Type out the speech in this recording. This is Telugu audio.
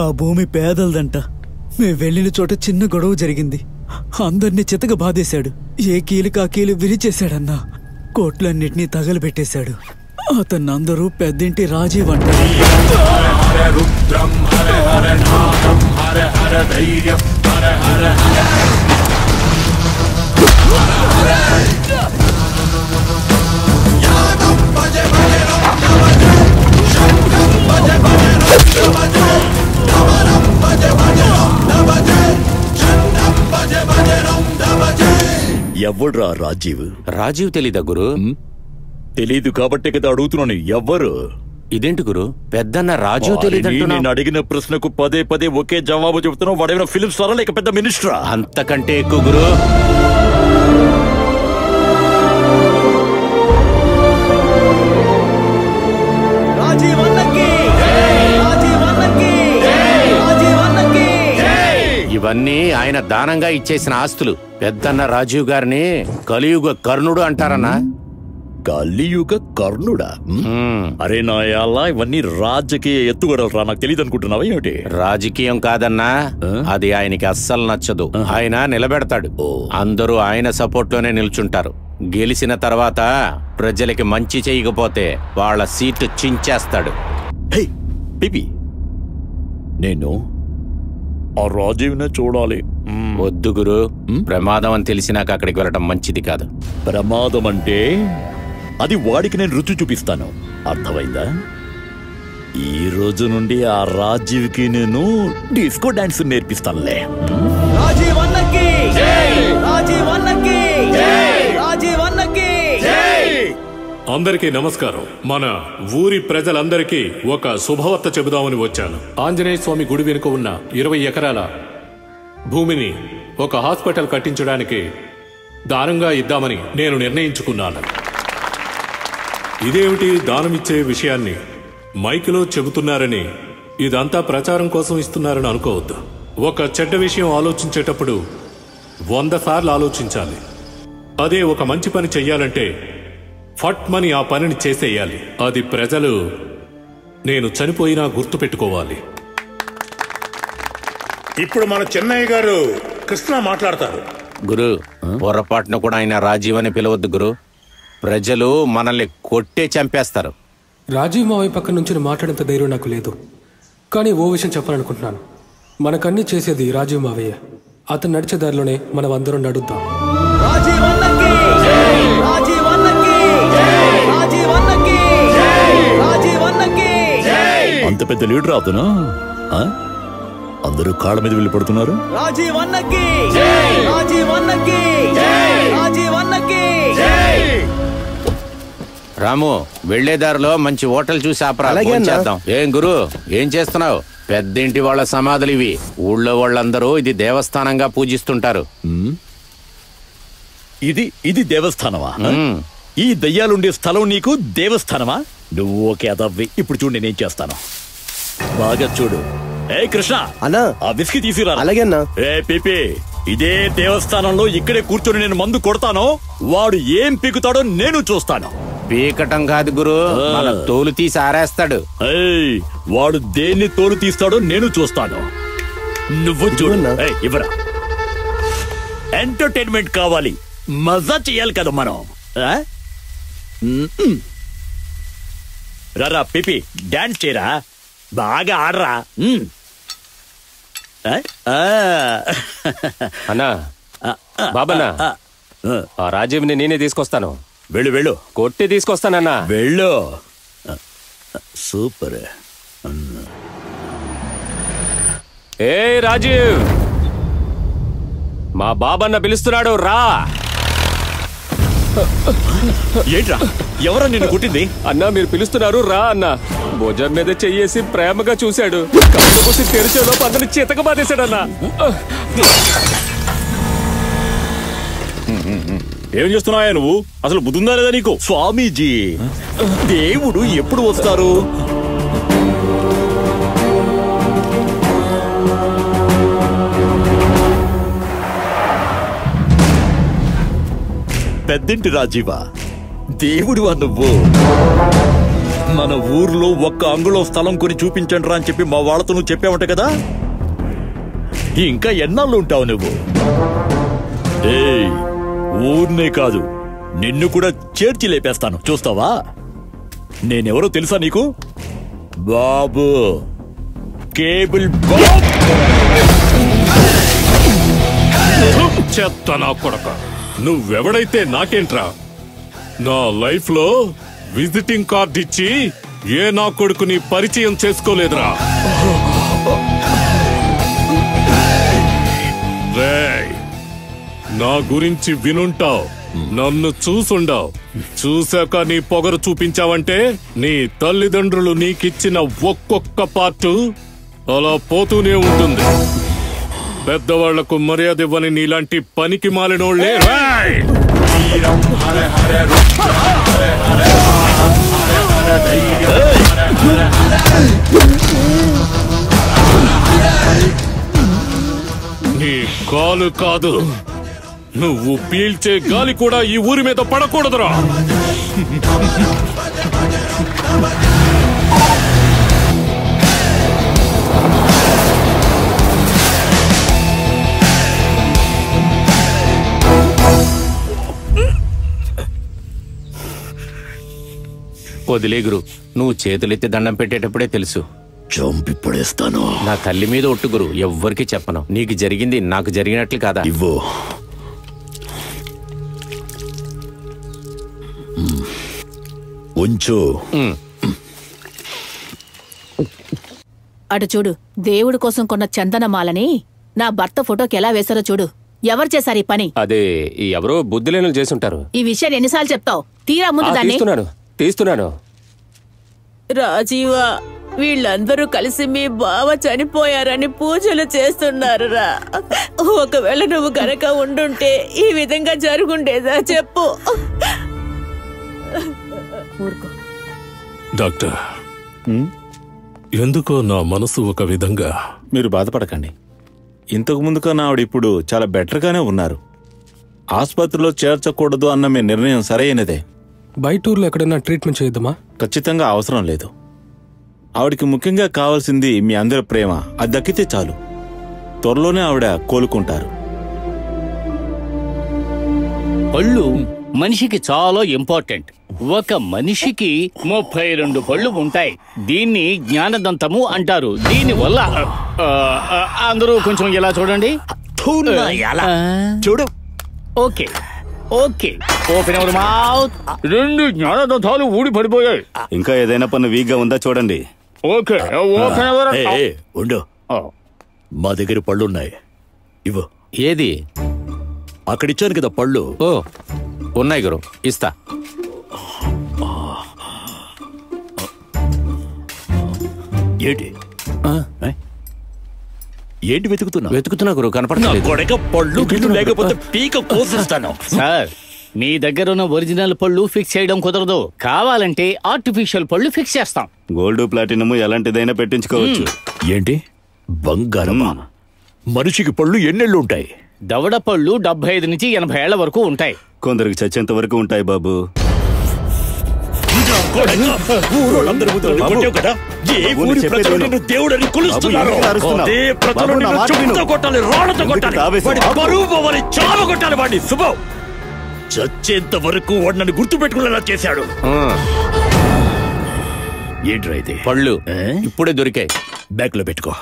ఆ భూమి పేదలదంట. మేము వెళ్ళిన చోట చిన్న గొడవ జరిగింది. అందరినీ చితక బాధేశాడు. ఏ కీలుకా కీలు విరిచేశాడన్నా. కోట్లన్నిటినీ తగలబెట్టేశాడు. అతన్ని అందరూ పెద్దింటి రాజీవ్ అంటారు. ఎవడ్రా రాజీవ్? రాజీవ్ తెలీదా గురు? తెలీదు కాబట్టే కదా అడుగుతున్నాను. ఎవరు? ఇదేంటి గురు, పెద్దన్న రాజు తెలీదంటున్నా? నేను అడిగిన ప్రశ్నకు పదే పదే ఒకే జవాబు చెబుతున్నావు. వాడేమైనా ఫిల్మ్ స్టారా లేక పెద్ద మినిస్టరా? అంతకంటే ఎక్కువ గురు. ఇవన్నీ ఆయన దానంగా ఇచ్చేసిన ఆస్తులు. పెద్దన్న రాజీవ్ గారిని కలియుగ కర్ణుడు అంటారన్నా. కలియుగ కర్ణుడా? అరే నాయాలా, ఇవన్నీ రాజకీయ ఎత్తుగడలరా. నాకు తెలియదు అనుకుంటున్నావా ఏమిటి? రాజకీయం కాదన్నా, అది ఆయనకి అస్సలు నచ్చదు. ఆయన నిలబెడతాడు. అందరూ ఆయన సపోర్ట్ లోనే నిల్చుంటారు. గెలిచిన తర్వాత ప్రజలకి మంచి చేయకపోతే వాళ్ళ సీటు చించేస్తాడు. నేను ఆ రాజీవ్నే చూడాలి. వద్దు గురు, ప్రమాదం అని తెలిసినాక అక్కడికి వెళ్ళటం మంచిది కాదు. ప్రమాదం అంటే అది వాడికి నేను రుచి చూపిస్తాను. అర్థమైందా? ఈ రోజు నుండి ఆ రాజీవ్కి నేను డిస్కో డాన్స్ నేర్పిస్తానులే. అందరికీ నమస్కారం. మన ఊరి ప్రజలందరికీ ఒక శుభవార్త చెబుదామని వచ్చాను. ఆంజనేయ స్వామి గుడి వెనుక ఉన్న 20 ఎకరాల భూమిని ఒక హాస్పిటల్ కట్టించడానికి దానంగా ఇద్దామని నేను నిర్ణయించుకున్నాను. ఇదేమిటి దానమిచ్చే విషయాన్ని మైక్లో చెబుతున్నారని, ఇదంతా ప్రచారం కోసం ఇస్తున్నారని అనుకోవద్దు. ఒక చెడ్డ విషయం ఆలోచించేటప్పుడు 100 సార్లు ఆలోచించాలి. అదే ఒక మంచి పని చెయ్యాలంటే ఫట్ మని ఆ పనిని చేసేయాలి. అది ప్రజలు నేను చనిపోయినా గుర్తు పెట్టుకోవాలి. ఇప్పుడు మన చెన్నయ్య గారు కృష్ణ మాట్లాడతారు. గురు, పొరపాటును కూడా ఆయన రాజీవ్ అని పిలవద్దు గురు. ప్రజలు మనల్ని కొట్టే చంపేస్తారు. రాజీవ్ మావయ్య పక్క నుంచి మాట్లాడేంత ధైర్యం నాకు లేదు. కానీ ఓ విషయం చెప్పాలనుకుంటున్నాను. మనకన్నీ చేసేది రాజీవ్ మావయ్య. అతను నడిచే దారిలోనే మనం అందరం నడుద్దాం. అంత పెద్ద లీడర్ అతను. అందరూ కాళ్ళ మీద వెళ్ళి పడుతున్నారు. రాము, వెళ్లేదారిలో మంచి హోటల్ చూసి చేద్దాం. ఏం గురు, ఏం చేస్తున్నావు? పెద్దింటి వాళ్ళ సమాధులు ఇవి. ఊళ్ళో వాళ్ళందరూ ఇది దేవస్థానంగా పూజిస్తుంటారు. ఇది దేవస్థానమా? ఈ దయ్యాలుండే స్థలం నీకు దేవస్థానమా? నువ్వు ఓకే అదవ్వి. ఇప్పుడు చూడు నేనేం చేస్తాను. బాగా చూడు. ఏ కృష్ణ అన్నా, ఆ విస్కీ తీసుకురా. అలాగే అన్నా. ఏ పిపి, ఇదే దేవస్థానంలో ఇక్కడే కూర్చొని నేను మందు కొడతాను. వాడు ఏం పీకుతాడో నేను చూస్తాను. పీకటం కాదు గురు, మన తోలు తీసి ఆరేస్తాడు. వాడు దేన్ని తోలు తీస్తాడో నేను చూస్తాను. నువ్వు చూడు. ఇవ్వరా. ఎంటర్టైన్మెంట్ కావాలి, మజా చెయ్యాలి కదా మనం. రారా పిపి, డాన్స్ చేయరా, బాగా ఆడరా. అన్నా, బాబన్నా, ఆ రాజీవ్ని నేనే తీసుకొస్తాను. వెళ్ళు వెళ్ళు. కొట్టి తీసుకొస్తానన్నా. వెళ్ళు. సూపర్. ఏ రాజీవ్, మా బాబన్న పిలుస్తున్నాడు, రా. ఏంట్రా, ఎవరో నిన్ను కొట్టింది? అన్నా, మీరు పిలుస్తున్నారు, రా అన్నా. భుజం మీద చెయ్యేసి ప్రేమగా చూశాడు. కళ్ళు మూసి తెరిచేలో పక్కన చితక బాధేశాడన్నా. ఏం చేస్తున్నావా నువ్వు? అసలు బుద్ధుందా లేదా నీకు? స్వామీజీ, దేవుడు ఎప్పుడు వస్తారు? పెద్దింటి రాజీవా, దేవుడు నువ్వు. మన మన ఊర్లో ఒక్క అంగుళం స్థలం కొని చూపించండి రా అని చెప్పి మా వాళ్ళతో నువ్వు చెప్పావంట కదా. ఇంకా ఎన్నాళ్ళు ఉంటావు నువ్వు? ఊర్నే కాదు, నిన్ను కూడా చేర్చి లేపేస్తాను, చూస్తావా? నేనెవరో తెలుసా నీకు? బాబు, కేబుల్ బాబు. చెత్త నా కొడక, నువ్వెవడైతే నాకేంట్రా? నా లైఫ్ లో విజిటింగ్ కార్డ్ ఇచ్చి ఏ నా కొడుకుని పరిచయం చేసుకోలేదురా. రేయ్, నా గురించి వినుంటావు, నన్ను చూసుండావు. చూశాక నీ పొగరు చూపించావంటే నీ తల్లిదండ్రులు నీకిచ్చిన ఒక్కొక్క పార్టు అలా పోతూనే ఉంటుంది. పెద్దవాళ్లకు మర్యాద ఇవ్వని నీలాంటి పనికి మాలినోళ్లే. నీ కాలు కాదు, నువ్వు పీల్చే గాలి కూడా ఈ ఊరి మీద పడకూడదురా. వదిలే గురు, నువ్వు చేతులెత్తి దండం పెట్టేటప్పుడే తెలుసు. చంపి పడేస్తాను. నా తల్లి మీద ఒట్టు గురు, ఎవ్వరికి చెప్పను. నీకు జరిగింది నాకు జరిగినట్లు కాదా? ఇవ్వు. ఉంచు. అటు చూడు, దేవుడి కోసం కొన్న చందనమాలని నా భర్త ఫోటోకి ఎలా వేశారో చూడు. ఎవరు చేశారు ఈ పని? అదే ఎవరో బుద్ధిలేని చేసుంటారు. ఈ విషయాన్ని ఎన్నిసార్లు చెప్తావు? తీరా ముందు దాన్ని. తీస్తున్నాను. రాజీవా, వీళ్ళందరూ కలిసి మీ బావ చనిపోయారని పూజలు చేస్తున్నారురా. ఒకవేళ నువ్వు గనక ఉండుంటే ఈ విధంగా జరుగుండేదా చెప్పు? డాక్టర్, ఎందుకో నా మనసు ఒక విధంగా. మీరు బాధపడకండి. ఇంతకు ముందు కన్నా ఆవిడ ఇప్పుడు చాలా బెటర్గానే ఉన్నారు. ఆసుపత్రిలో చేర్చకూడదు అన్న మీ నిర్ణయం సరైనదే. బయట ఊర్లో ఎక్కడైనా ట్రీట్మెంట్ చేద్దామా? ఖచ్చితంగా అవసరం లేదు. ఆవిడికి ముఖ్యంగా కావాల్సింది మీ అందరి ప్రేమ. అది దక్కితే చాలు. త్వరలోనే ఆవిడ కోలుకుంటారు. పళ్ళు మనిషికి చాలా ఇంపార్టెంట్. ఒక మనిషికి 32 పళ్ళు ఉంటాయి. దీన్ని జ్ఞానదంతము అంటారు. దీని వల్ల అందరూ కొంచెం ఇలా చూడండి. చూడు. Okay okay, open your mouth. 2 జ్ఞానదంతాలు ఊడి పడిపోయాయి. ఇంకా ఏదైనా పన్ను వీక్ గా ఉందా చూడండి. Okay, open your. ఉండు, మా దగ్గర పళ్ళున్నాయి. ఇవ్వు. ఏది? అక్కడిచ్చాను కదా పళ్ళు. ఓ, ఉన్నాయి గురు, ఇస్తా. ఏంటి వెతుకుతున్నా గురు, కనపడలేదు. పళ్ళు లేకపోతే పీక కోసిస్తాను. సార్, మీ దగ్గర ఉన్న ఒరిజినల్ పళ్ళు ఫిక్స్ చేయడం కుదరదు. కావాలంటే ఆర్టిఫిషియల్ పళ్ళు ఫిక్స్ చేస్తాం. గోల్డ్ ప్లాటినము ఎలాంటిదైనా పెట్టించుకోవచ్చు. ఏంటి బంగారం? మనిషికి పళ్ళు ఎన్నెళ్ళు ఉంటాయి? దవడ పళ్ళు 75 నుంచి 80 ఏళ్ల వరకు ఉంటాయి. కొందరికి చచ్చేంత వరకు ఉంటాయి బాబు. చచ్చేంత వరకు వాడిని గుర్తు పెట్టుకునేలా చేశాడు. ఏంట్రా ఇది? పళ్ళు ఇప్పుడే దొరికాయి. బ్యాగ్ లో పెట్టుకో.